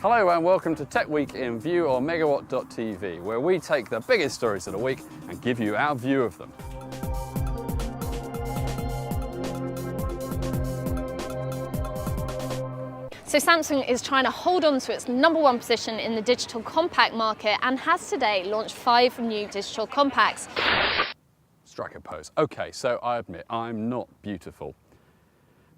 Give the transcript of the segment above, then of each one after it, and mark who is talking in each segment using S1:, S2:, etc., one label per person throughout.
S1: Hello and welcome to Tech Week in View on Megawhat.tv, where we take the biggest stories of the week and give you our view of them.
S2: So Samsung is trying to hold on to its #1 position in the digital compact market and has today launched 5 new digital compacts.
S1: Strike a pose. Okay, so I admit I'm not beautiful.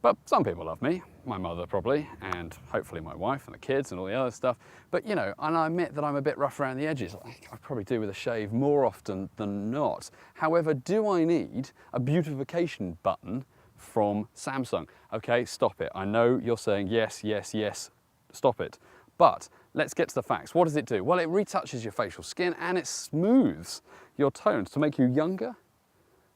S1: But some people love me, my mother probably, and hopefully my wife and the kids and all the other stuff. But you know, and I admit that I'm a bit rough around the edges. I probably do with a shave more often than not. However, do I need a beautification button from Samsung? Okay, stop it. I know you're saying yes, yes, yes, stop it. But let's get to the facts. What does it do? Well, it retouches your facial skin and it smooths your tones to make you younger,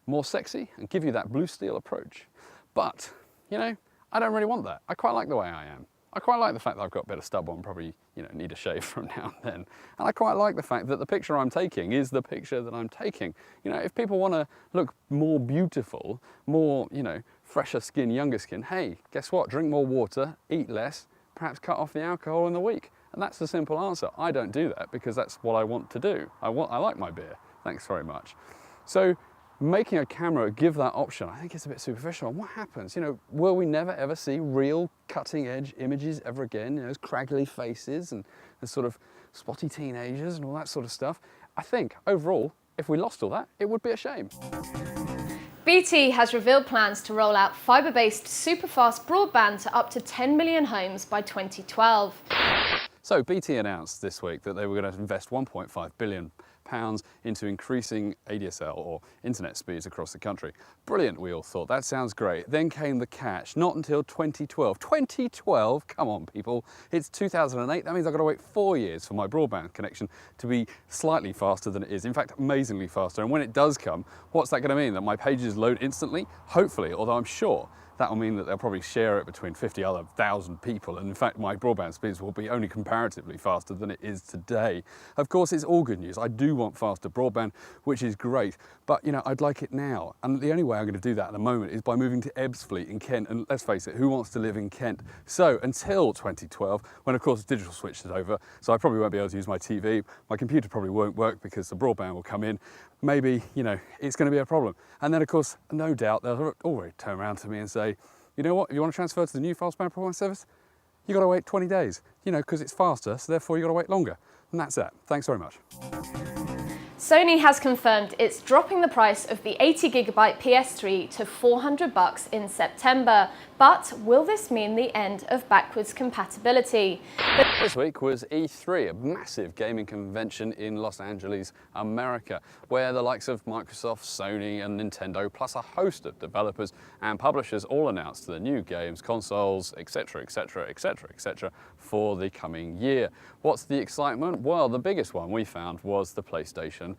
S1: more sexy, and give you that blue steel approach. But you know, I don't really want that. I quite like the way I am. I quite like the fact that I've got a bit of stubble and probably, you know, need a shave from now and then. And I quite like the fact that the picture I'm taking is the picture that I'm taking. You know, if people want to look more beautiful, more, you know, fresher skin, younger skin, hey, guess what? Drink more water, eat less, perhaps cut off the alcohol in the week. And that's the simple answer. I don't do that because that's what I want to do. I like my beer. Thanks very much. So, making a camera give that option, I think it's a bit superficial. And what happens? You know, will we never ever see real cutting edge images ever again? You know, those craggly faces and sort of spotty teenagers and all that sort of stuff. I think overall, if we lost all that, it would be a shame.
S2: BT has revealed plans to roll out fibre-based super-fast broadband to up to 10 million homes by 2012.
S1: So BT announced this week that they were going to invest £1.5 billion into increasing ADSL or internet speeds across the country. Brilliant, we all thought. That sounds great. Then came the catch. Not until 2012. 2012? Come on, people. It's 2008. That means I've got to wait 4 years for my broadband connection to be slightly faster than it is. In fact, amazingly faster. And when it does come, what's that going to mean? That my pages load instantly? Hopefully, although I'm sure that will mean that they'll probably share it between 50,000 people. And in fact, my broadband speeds will be only comparatively faster than it is today. Of course, it's all good news. I do want faster broadband, which is great. But, you know, I'd like it now. And the only way I'm going to do that at the moment is by moving to Ebbsfleet in Kent. And let's face it, who wants to live in Kent? So until 2012, when of course the digital switch is over, so I probably won't be able to use my TV. My computer probably won't work because the broadband will come in. Maybe, you know, it's going to be a problem. And then of course, no doubt, they'll already turn around to me and say, you know what, if you want to transfer to the new fastband broadband service, you've got to wait 20 days, you know, because it's faster, so therefore you've got to wait longer. And that's that. Thanks very much.
S2: Sony has confirmed it's dropping the price of the 80GB PS3 to $400 in September. But will this mean the end of backwards compatibility?
S1: This week was E3, a massive gaming convention in Los Angeles, America, where the likes of Microsoft, Sony and Nintendo, plus a host of developers and publishers all announced their new games, consoles, etc, etc, etc, etc, for the coming year. What's the excitement? Well, the biggest one we found was the PlayStation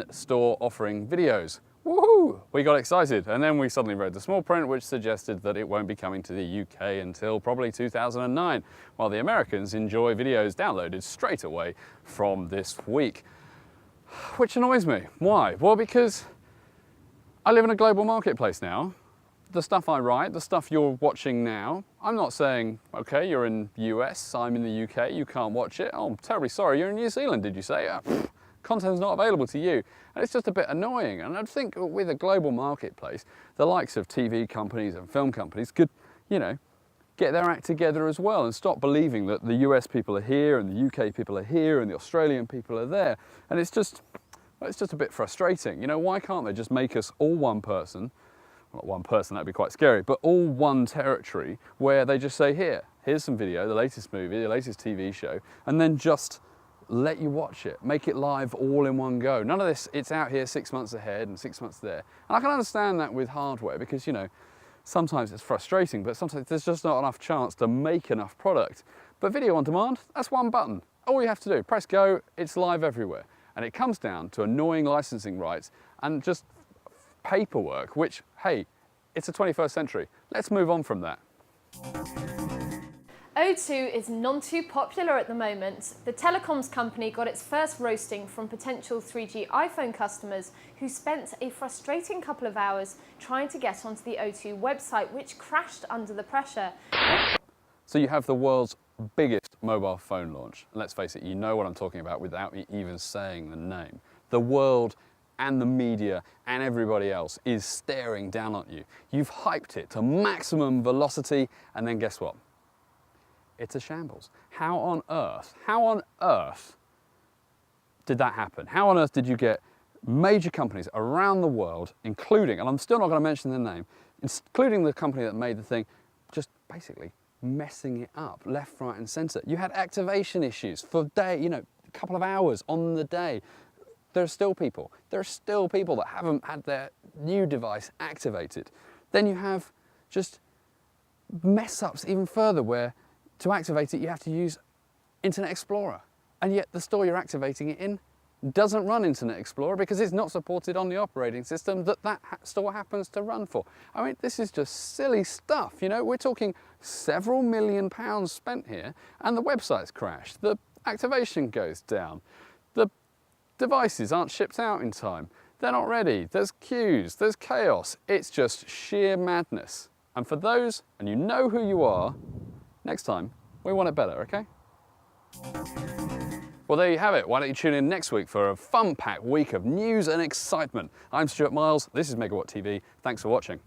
S1: Store offering videos. Woohoo! We got excited, and then we suddenly read the small print which suggested that it won't be coming to the UK until probably 2009, while the Americans enjoy videos downloaded straight away from this week. Which annoys me. Why? Well, because I live in a global marketplace now. The stuff I write, the stuff you're watching now, I'm not saying, okay, you're in the US, I'm in the UK, you can't watch it. Oh, I'm terribly sorry, you're in New Zealand, did you say? Content's not available to you. And it's just a bit annoying. And I think with a global marketplace, the likes of TV companies and film companies could, you know, get their act together as well and stop believing that the US people are here and the UK people are here and the Australian people are there. And it's just a bit frustrating. You know, why can't they just make us all one person? Well, not one person, that'd be quite scary, but all one territory where they just say, here's some video, the latest movie, the latest TV show, and then just let you watch it, make it live all in one go. None of this, it's out here 6 months ahead and 6 months there. And I can understand that with hardware because, you know, sometimes it's frustrating, but sometimes there's just not enough chance to make enough product. But video on demand, that's one button. All you have to do, press go, it's live everywhere. And it comes down to annoying licensing rights and just paperwork, which, hey, it's the 21st century. Let's move on from that.
S2: O2 is none too popular at the moment. The telecoms company got its first roasting from potential 3G iPhone customers who spent a frustrating couple of hours trying to get onto the O2 website, which crashed under the pressure.
S1: So you have the world's biggest mobile phone launch. And let's face it, you know what I'm talking about without me even saying the name. The world and the media and everybody else is staring down at you. You've hyped it to maximum velocity, and then guess what? It's a shambles. How on earth did that happen? How on earth did you get major companies around the world, including, and I'm still not going to mention their name, including the company that made the thing, just basically messing it up left, right and centre? You had activation issues for a couple of hours on the day. There are still people that haven't had their new device activated. Then you have just mess ups even further where to activate it you have to use Internet Explorer, and yet the store you're activating it in doesn't run Internet Explorer because it's not supported on the operating system that store happens to run for. I mean, this is just silly stuff, we're talking several £1,000,000 spent here, and the website's crashed, the activation goes down, the devices aren't shipped out in time, they're not ready, there's queues, there's chaos, it's just sheer madness. And for those, and you know who you are, next time, we want it better, okay? Well, there you have it. Why don't you tune in next week for a fun-packed week of news and excitement. I'm Stuart Miles, this is Megawhat TV. Thanks for watching.